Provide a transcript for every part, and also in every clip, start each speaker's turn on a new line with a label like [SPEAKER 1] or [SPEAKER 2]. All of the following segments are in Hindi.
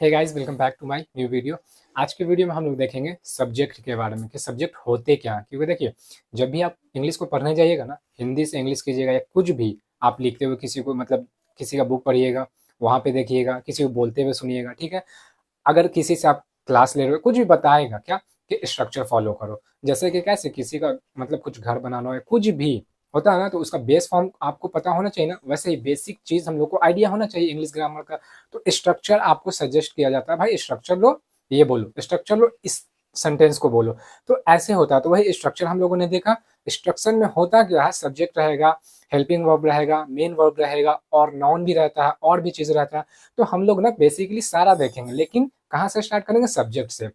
[SPEAKER 1] Hey guys, welcome back to my new video. आज के वीडियो में हम लोग देखेंगे सब्जेक्ट के बारे में कि सब्जेक्ट होते क्या हैं। क्योंकि देखिए, जब भी आप इंग्लिश को पढ़ने जाइएगा ना, हिंदी से इंग्लिश कीजिएगा या कुछ भी आप लिखते हुए किसी को मतलब किसी का बुक पढ़िएगा, वहाँ पे देखिएगा, किसी को बोलते हुए सुनिएगा, ठीक है। अगर किसी से आप क्लास ले रहे हो, कुछ भी बताएगा क्या कि स्ट्रक्चर फॉलो करो। जैसे कि कैसे किसी का मतलब कुछ घर बनाना हो या कुछ भी होता है ना, तो उसका बेस फॉर्म आपको पता होना चाहिए ना। वैसे ही बेसिक चीज हम लोग को आइडिया होना चाहिए इंग्लिश ग्रामर का। तो स्ट्रक्चर आपको सजेस्ट किया जाता है, भाई स्ट्रक्चर लो, ये बोलो, स्ट्रक्चर लो, इस सेंटेंस को बोलो। तो ऐसे होता है। तो वही स्ट्रक्चर हम लोगों ने देखा। स्ट्रक्चर में होता क्या है, सब्जेक्ट रहेगा, हेल्पिंग वर्ब रहेगा, मेन वर्ब रहेगा और नाउन भी रहता है और भी चीज रहता है। तो हम लोग ना बेसिकली सारा देखेंगे, लेकिन कहाँ से स्टार्ट करेंगे, सब्जेक्ट से।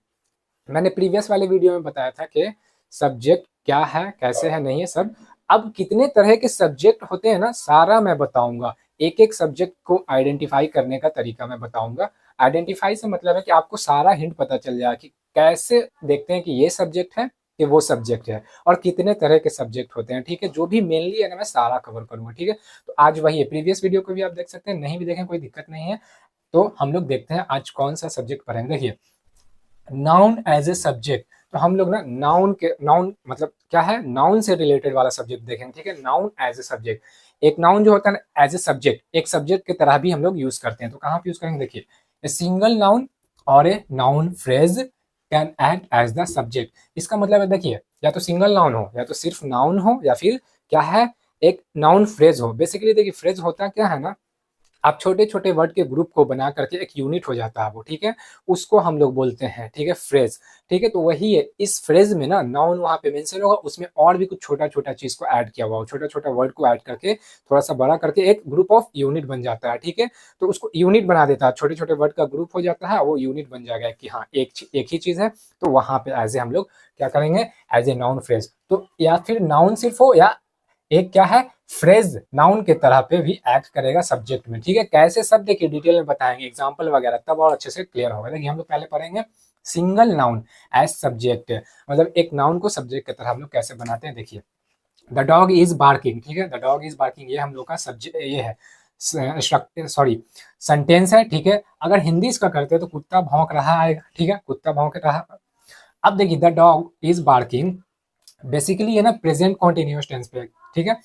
[SPEAKER 1] मैंने प्रीवियस वाले वीडियो में बताया था कि सब्जेक्ट क्या है, कैसे है, नहीं है सब। अब कितने तरह के सब्जेक्ट होते हैं ना, सारा मैं बताऊंगा। एक एक सब्जेक्ट को आइडेंटिफाई करने का तरीका मैं बताऊंगा। आइडेंटिफाई से मतलब है कि आपको सारा हिंट पता चल जाएगा कि कैसे देखते हैं कि ये सब्जेक्ट है कि वो सब्जेक्ट है, और कितने तरह के सब्जेक्ट होते हैं, ठीक है। जो भी मेनली है ना, मैं सारा कवर करूंगा, ठीक है। तो आज वही है, प्रीवियस वीडियो को भी आप देख सकते हैं, नहीं भी देखें कोई दिक्कत नहीं है। तो हम लोग देखते हैं आज कौन सा सब्जेक्ट पढ़ेंगे। देखिए, नाउन एज ए सब्जेक्ट। तो हम लोग ना नाउन मतलब क्या है, नाउन से रिलेटेड वाला सब्जेक्ट देखेंगे, ठीक है। नाउन एज ए सब्जेक्ट, एक नाउन जो होता है ना एज ए सब्जेक्ट, एक सब्जेक्ट की तरह भी हम लोग यूज करते हैं। तो कहाँ पे यूज करेंगे, देखिए, ए सिंगल नाउन और a noun phrase can act as the subject. इसका मतलब है, देखिए, या तो सिंगल नाउन हो, या तो सिर्फ नाउन हो, या फिर क्या है, एक नाउन फ्रेज हो। बेसिकली देखिए, फ्रेज होता क्या है ना, आप छोटे छोटे वर्ड के ग्रुप को बना करके एक यूनिट हो जाता है वो, ठीक है। उसको हम लोग बोलते हैं, ठीक है, फ्रेज। ठीक है, तो वही है, इस फ्रेज में ना नाउन वहां पे मेंशन होगा, उसमें और भी कुछ छोटा छोटा चीज को ऐड किया हुआ हो, छोटा छोटा वर्ड को ऐड करके थोड़ा सा बड़ा करके एक ग्रुप ऑफ यूनिट बन जाता है, ठीक है। तो उसको यूनिट बना देता है, छोटे छोटे वर्ड का ग्रुप हो जाता है, वो यूनिट बन जाएगा कि हाँ एक ही चीज है। तो वहां पे एज ए हम लोग क्या करेंगे, एज ए नाउन फ्रेज। तो या फिर नाउन सिर्फ हो, या एक क्या है, फ्रेज नाउन के तरह पे भी एक्ट करेगा सब्जेक्ट में, ठीक है। कैसे सब देखिए डिटेल में बताएंगे, एग्जांपल वगैरह, तब और अच्छे से क्लियर होगा। देखिए, हम लोग पहले पढ़ेंगे सिंगल नाउन एज सब्जेक्ट, मतलब एक नाउन को सब्जेक्ट की तरह हम लोग कैसे बनाते हैं। देखिए, द डॉग इज बार्किंग, ठीक है, द डॉग इज बार्किंग, ये हम लोग का सब्जेक्ट, ये है सॉरी सेंटेंस है, ठीक है। अगर हिंदी इसका करते हैं तो कुत्ता भौंक रहा है, ठीक है, कुत्ता भौंक रहा। अब देखिए, the dog is barking, basically ये ना प्रेजेंट कॉन्टिन्यूअस टेंस पे, ठीक है।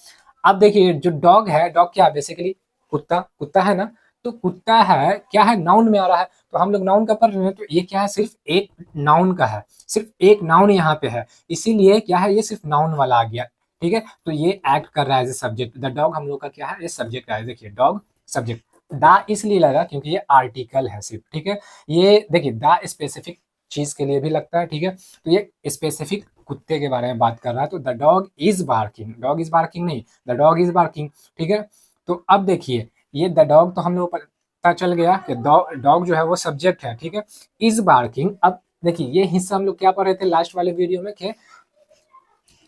[SPEAKER 1] अब देखिए, जो डॉग है, डॉग क्या है, बेसिकली कुत्ता, कुत्ता है ना। तो कुत्ता है क्या है, नाउन में आ रहा है। तो हम लोग नाउन का पढ़ रहे हैं, तो ये क्या है, सिर्फ एक नाउन का है, सिर्फ एक नाउन यहाँ पे है, इसीलिए क्या है, ये सिर्फ नाउन वाला आ गया, ठीक है। तो ये एक्ट कर रहा है as a subject. The dog हम लोग का क्या है, ये सब्जेक्ट है। देखिए, डॉग सब्जेक्ट, दा इसलिए लगा क्योंकि ये आर्टिकल है सिर्फ, ठीक है। ये देखिए, दा स्पेसिफिक चीज के लिए भी लगता है, ठीक है। तो ये स्पेसिफिक कुत्ते के बारे में बात कर रहा है। तो the dog is barking, dog is barking नहीं, द डॉग इज बार्किंग, ठीक है। तो अब देखिए, ये द डॉग तो हम लोग को पता चल गया कि डॉग जो है वो सब्जेक्ट है, ठीक है। इज बार्किंग, अब देखिए, ये हिस्सा हम लोग क्या पढ़ रहे थे लास्ट वाले वीडियो में कि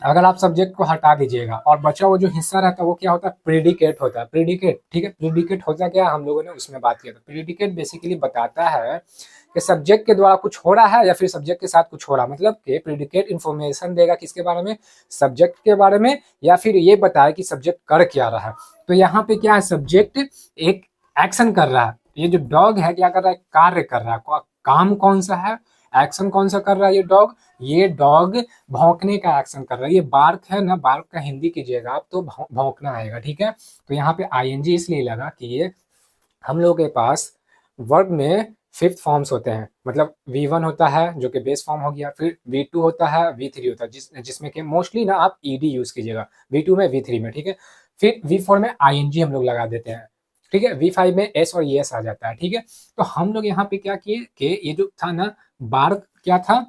[SPEAKER 1] अगर आप सब्जेक्ट को हटा दीजिएगा और बचा वो जो हिस्सा रहता है वो क्या होता है, प्रेडिकेट होता है, प्रेडिकेट, ठीक है। प्रेडिकेट होता क्या है, हम लोगों ने उसमें बात किया था। प्रेडिकेट बेसिकली बताता है कि सब्जेक्ट के द्वारा कुछ हो रहा है या फिर सब्जेक्ट के साथ कुछ हो रहा है। मतलब कि प्रेडिकेट इंफॉर्मेशन देगा किसके बारे में, सब्जेक्ट के बारे में, या फिर ये बताए कि सब्जेक्ट कर क्या रहा है। तो यहाँ पे क्या है, सब्जेक्ट एक एक्शन कर रहा है, ये जो डॉग है क्या कर रहा है, कार्य कर रहा है। काम कौन सा है, एक्शन कौन सा कर रहा है, ये डॉग भौंकने का एक्शन कर रहा है। ये बार्क है ना, बार्क का हिंदी कीजिएगा आप तो भौंकना आएगा, ठीक है। तो यहाँ पे आईएनजी इसलिए लगा कि ये हम लोगों के पास वर्ब में फिफ्थ फॉर्म्स होते हैं। मतलब V1 होता है जो कि बेस फॉर्म हो गया, फिर V2 होता है, V3 होता है, जिसमें कि मोस्टली ना आप ईडी यूज कीजिएगा, V2 में, V3 में, ठीक है। फिर V4 में आईएनजी हम लोग लगा देते हैं, ठीक है। V5 में एस और एस आ जाता है, ठीक है। तो हम लोग यहाँ पे क्या किए कि ये जो था ना, बार्क क्या था,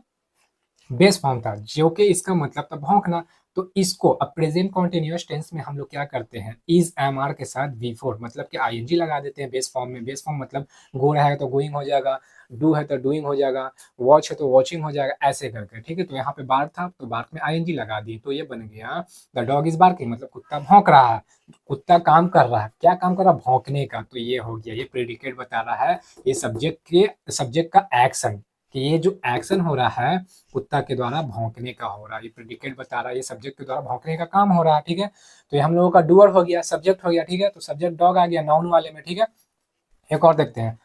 [SPEAKER 1] बेस फॉर्म था, जो कि इसका मतलब था भौंकना। तो इसको अब प्रेजेंट कॉन्टिन्यूअस टेंस में हम लोग क्या करते हैं, इज एम आर के साथ V4 मतलब कि आईएनजी लगा देते हैं बेस फॉर्म में। बेस फॉर्म मतलब गो है तो गोइंग हो जाएगा, डू है तो डूइंग हो जाएगा, वॉच है तो वॉचिंग हो जाएगा, ऐसे करके, ठीक है। तो यहाँ पे बार्क था तो बार्क में आईएनजी लगा दी, तो ये बन गया द डॉग इज बार्किंग, मतलब कुत्ता भौंक रहा है। कुत्ता काम कर रहा है, क्या काम कर रहा है, भौंकने का। तो ये हो गया, ये प्रेडिकेट बता रहा है, ये सब्जेक्ट का एक्शन, कि ये जो एक्शन हो रहा है कुत्ता के द्वारा भौंकने का हो रहा है। ये प्रेडिकेट बता रहा है, ये सब्जेक्ट के द्वारा भौंकने का काम हो रहा है, ठीक है। तो ये हम लोगों का डूअर हो गया, सब्जेक्ट हो गया, ठीक है। तो सब्जेक्ट डॉग आ गया नाउन वाले में, ठीक है। एक और देखते हैं,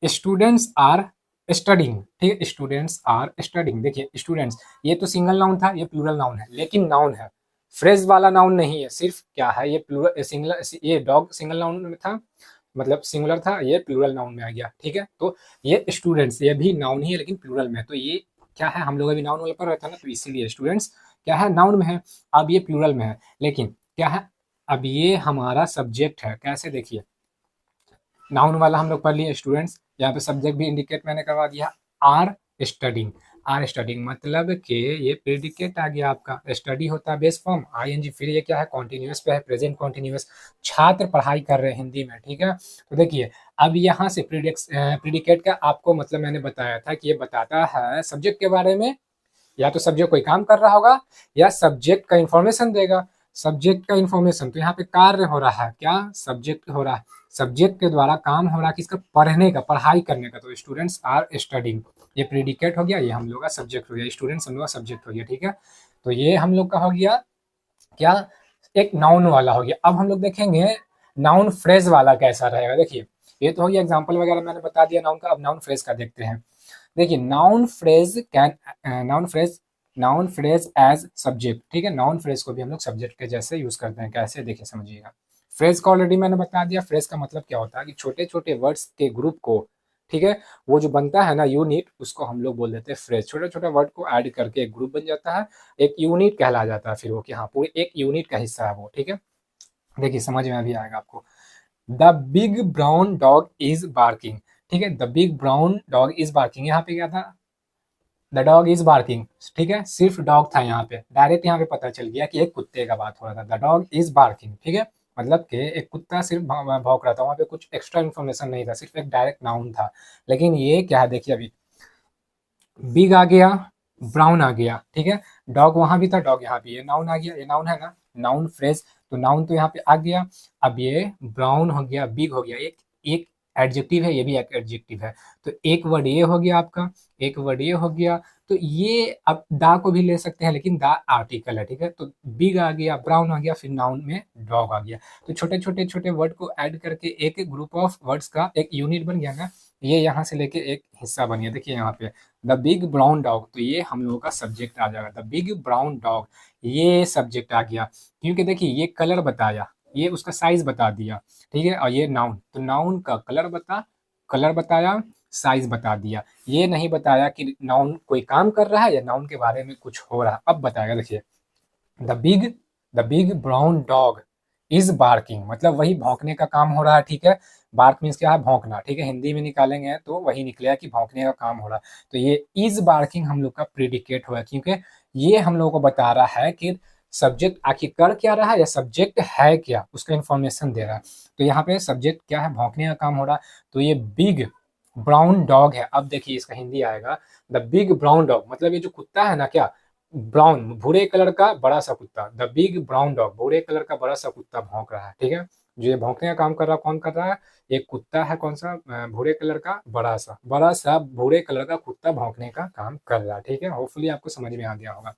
[SPEAKER 1] स्टूडेंट्स आर स्टडिंग, ठीक है, स्टूडेंट्स आर स्टडिंग। देखिए स्टूडेंट्स, ये तो सिंगल नाउन था, ये प्लूरल नाउन है, लेकिन नाउन है, फ्रेज वाला नाउन नहीं है। सिर्फ क्या है, ये प्लूरल सिंगुलर, ये डॉग सिंगल नाउन में था, मतलब सिंगुलर था, ये प्लूरल नाउन में आ गया, ठीक है। तो ये स्टूडेंट्स, ये भी नाउन ही है लेकिन प्लूरल में है। तो ये क्या है, हम लोग अभी नाउन वाले पर रहता है ना, तो इसीलिए स्टूडेंट्स क्या है, नाउन में है। अब ये प्लूरल में है, लेकिन क्या है, अब ये हमारा सब्जेक्ट है। कैसे, देखिए नाउन वाला हम लोग पढ़ लिए स्टूडेंट्स, यहाँ पे सब्जेक्ट भी इंडिकेट मैंने करवा दिया, आर स्टडिंग। आर स्टडिंग मतलब कि ये प्रेडिकेट आ गया आपका, स्टडी होता है बेस फॉर्म आईएनजी, फिर ये क्या है, कॉन्टिन्यूअस पे है, प्रेजेंट कॉन्टिन्यूअस, छात्र पढ़ाई कर रहे हैं हिंदी में, ठीक है। तो देखिए अब यहाँ से प्रेडिकेट का आपको मतलब मैंने बताया था कि ये बताता है सब्जेक्ट के बारे में, या तो सब्जेक्ट कोई काम कर रहा होगा या सब्जेक्ट का इंफॉर्मेशन देगा। सब्जेक्ट का इंफॉर्मेशन, तो यहाँ पे कार्य हो रहा है, क्या सब्जेक्ट हो रहा है, सब्जेक्ट के द्वारा काम हो रहा है किसका, पढ़ने का, पढ़ाई करने का। तो स्टूडेंट्स आर स्टडिंग, ये प्रेडिकेट हो गया, ये हम लोग का सब्जेक्ट हो गया, स्टूडेंट्स हम लोग का सब्जेक्ट हो गया, ठीक है। तो ये हम लोग का हो गया क्या, एक नाउन वाला हो गया। अब हम लोग देखेंगे नाउन फ्रेज वाला कैसा रहेगा। देखिए ये तो हो गया एग्जाम्पल वगैरह मैंने बता दिया नाउन का, अब नाउन फ्रेज का देखते हैं। देखिए noun phrase can, noun phrase as subject, ठीक है, नाउन फ्रेज को भी हम लोग सब्जेक्ट के जैसे यूज करते हैं। कैसे, देखिए समझिएगा। फ्रेज का ऑलरेडी मैंने बता दिया, फ्रेज का मतलब क्या होता है कि छोटे छोटे वर्ड्स के ग्रुप को, ठीक है, वो जो बनता है ना यूनिट, उसको हम लोग बोल देते हैं फ्रेज। छोटे छोटे वर्ड को ऐड करके एक ग्रुप बन जाता है, एक यूनिट कहला जाता है फिर वो, कि हाँ पूरे एक यूनिट का हिस्सा है वो, ठीक है। देखिए समझ में अभी आएगा आपको। The big brown dog is barking, ठीक है, the big brown dog is barking, यहाँ पे क्या था, द डॉग इज बार्किंग, ठीक है, सिर्फ डॉग था यहाँ पे, डायरेक्ट यहाँ पे पता चल गया कि एक कुत्ते का बात हो रहा था, द डॉग इज बार्किंग, ठीक है। मतलब कि एक कुत्ता सिर्फ भौंक रहा था, वहाँ पे कुछ एक्स्ट्रा इन्फॉर्मेशन नहीं था, सिर्फ एक डायरेक्ट नाउन था। लेकिन ये क्या है, देखिए अभी बिग आ गया, ब्राउन आ गया, ठीक है, डॉग वहां भी था, डॉग यहाँ भी, ये नाउन आ गया, ये नाउन है ना, नाउन फ्रेज, तो नाउन तो यहाँ पे आ गया। अब ये ब्राउन हो गया, बिग हो गया, एक एक एडजेक्टिव है, ये भी एक एडजेक्टिव है। तो एक वर्ड ये हो गया आपका, एक वर्ड ये हो गया। तो ये अब दा को भी ले सकते हैं, लेकिन दा आर्टिकल है, ठीक है। तो बिग आ गया, ब्राउन आ गया, फिर नाउन में डॉग आ गया। तो छोटे छोटे छोटे वर्ड को ऐड करके एक ग्रुप ऑफ वर्ड्स का एक यूनिट बन गया ना, ये यहाँ से लेके एक हिस्सा बन गया। देखिए यहाँ पे द बिग ब्राउन डॉग, तो ये हम लोगों का सब्जेक्ट आ जाएगा, द बिग ब्राउन डॉग, ये सब्जेक्ट आ गया। क्योंकि देखिए ये कलर बताया, ये उसका साइज बता दिया, ठीक है, और ये नाउन, तो नाउन का कलर बताया, साइज बता दिया। ये नहीं बताया कि नाउन कोई काम कर रहा है या नाउन के बारे में कुछ हो रहा है, अब बताएगा। देखिए the big the big brown dog is barking, मतलब वही भौंकने का काम हो रहा है, ठीक है। बार्क मीन्स क्या है, भौंकना, ठीक है, हिंदी में निकालेंगे तो वही निकलेगा कि भौंकने का काम हो रहा है। तो ये इज बार्किंग हम लोग का प्रीडिकेट हुआ, क्योंकि ये हम लोग को बता रहा है कि सब्जेक्ट आखिर कर क्या रहा है या सब्जेक्ट है क्या, उसका इंफॉर्मेशन दे रहा है। तो यहाँ पे सब्जेक्ट क्या है, भौंकने का काम हो रहा है। तो ये बिग ब्राउन डॉग है। अब देखिए इसका हिंदी आएगा, द बिग ब्राउन डॉग, मतलब ये जो कुत्ता है ना, क्या ब्राउन, भूरे कलर का बड़ा सा कुत्ता, द बिग ब्राउन डॉग, भूरे कलर का बड़ा सा कुत्ता भौंक रहा है, ठीक है। जो ये भौंकने का काम कर रहा है, कौन कर रहा है, एक कुत्ता है, कौन सा, भूरे कलर का बड़ा सा भूरे कलर का कुत्ता भौंकने का काम कर रहा है, ठीक है। होपफुली आपको समझ में आ गया होगा,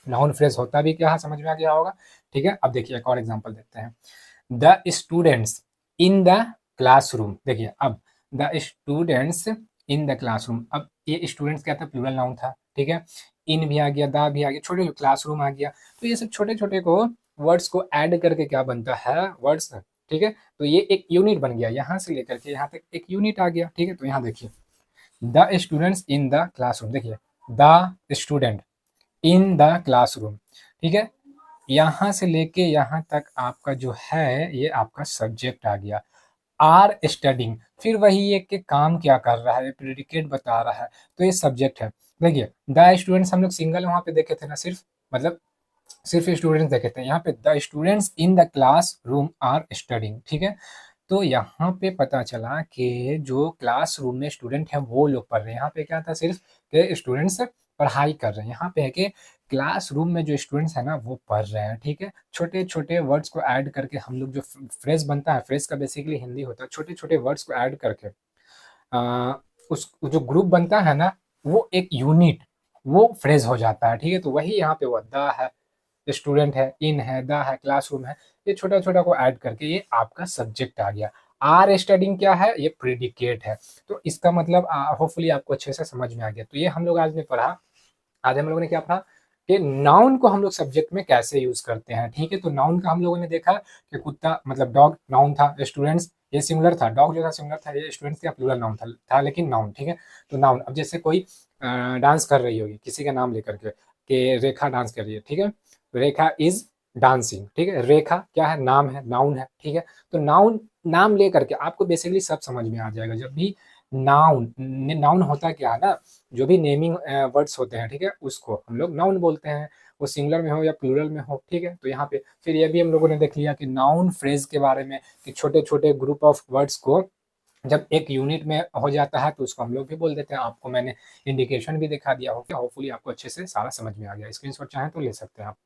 [SPEAKER 1] नाउन फ्रेज होता भी क्या है, समझ में आ गया होगा, ठीक है। अब देखिए एक और एग्जांपल देखते हैं, the students in the classroom. देखिए अब the students in the classroom, अब ये स्टूडेंट्स क्या था, प्लूरल नाउन था, ठीक है। इन भी आ गया, दा भी आ गया, छोटे क्लासरूम आ गया। तो ये सब छोटे छोटे को वर्ड्स को ऐड करके क्या बनता है, वर्ड्स, ठीक है। तो ये एक यूनिट बन गया, यहाँ से लेकर के यहाँ तक एक यूनिट आ गया, ठीक है। तो यहाँ देखिए the students in the classroom, देखिए the student in the classroom, ठीक है। यहाँ से लेके यहाँ तक आपका जो है ये आपका सब्जेक्ट आ गया, आर स्टडिंग, फिर वही एक के काम क्या कर रहा है, प्रेडिकेट बता रहा है, तो ये सब्जेक्ट है। देखिए द स्टूडेंट्स हम लोग सिंगल वहां पे देखे थे ना, सिर्फ मतलब सिर्फ स्टूडेंट्स देखे थे, यहाँ पे the students in the class room are studying, ठीक है। तो यहाँ पे पता चला कि जो क्लासरूम में स्टूडेंट है वो लोग पढ़ रहे हैं, यहाँ पे क्या था, सिर्फ के स्टूडेंट्स पढ़ाई कर रहे हैं। यहाँ पे है कि क्लासरूम में जो स्टूडेंट्स है ना वो पढ़ रहे हैं, ठीक है। छोटे छोटे वर्ड्स को ऐड करके हम लोग जो फ्रेज बनता है, फ्रेज का बेसिकली हिंदी होता है, छोटे छोटे वर्ड्स को ऐड करके उस जो ग्रुप बनता है ना, वो एक यूनिट, वो फ्रेज हो जाता है, ठीक है। तो वही यहाँ पे वो द है, स्टूडेंट है, इन है, द है, क्लासरूम है, ये छोटा छोटा को ऐड करके ये आपका सब्जेक्ट आ गया। आर स्टडिंग क्या है, ये प्रेडिकेट है। तो इसका मतलब होपफुली आपको अच्छे से समझ में आ गया। तो ये हम लोग आज ने पढ़ा, आज हम लोगों ने क्या पढ़ा कि नाउन को हम लोग सब्जेक्ट में कैसे यूज करते हैं। ठीक है, तो नाउन का हम लोगों ने देखा कि कुत्ता मतलब डॉग नाउन था, स्टूडेंट्स ये सिंगुलर था, डॉग जो था सिंगुलर था, ये स्टूडेंट्स का प्लूरल नाउन था लेकिन नाउन। ठीक है, तो नाउन, अब जैसे कोई डांस कर रही होगी किसी का नाम लेकर के, कि रेखा डांस कर रही है, ठीक है, रेखा इज डांसिंग। ठीक है, रेखा क्या है, नाम है, नाउन है। ठीक है, तो नाउन, नाम लेकर के आपको बेसिकली सब समझ में आ जाएगा। जब भी नाउन, नाउन होता क्या है ना, जो भी नेमिंग वर्ड्स होते हैं, ठीक है, उसको हम लोग नाउन बोलते हैं, वो सिंगुलर में हो या प्लूरल में हो। ठीक है, तो यहाँ पे फिर ये भी हम लोगों ने देख लिया कि नाउन फ्रेज के बारे में, कि छोटे छोटे ग्रुप ऑफ वर्ड्स को जब एक यूनिट में हो जाता है तो उसको हम लोग भी बोल देते हैं। आपको मैंने इंडिकेशन भी दिखा दिया हो, होपफुली आपको अच्छे से सारा समझ में आ गया। स्क्रीनशॉट चाहें तो ले सकते हैं आप।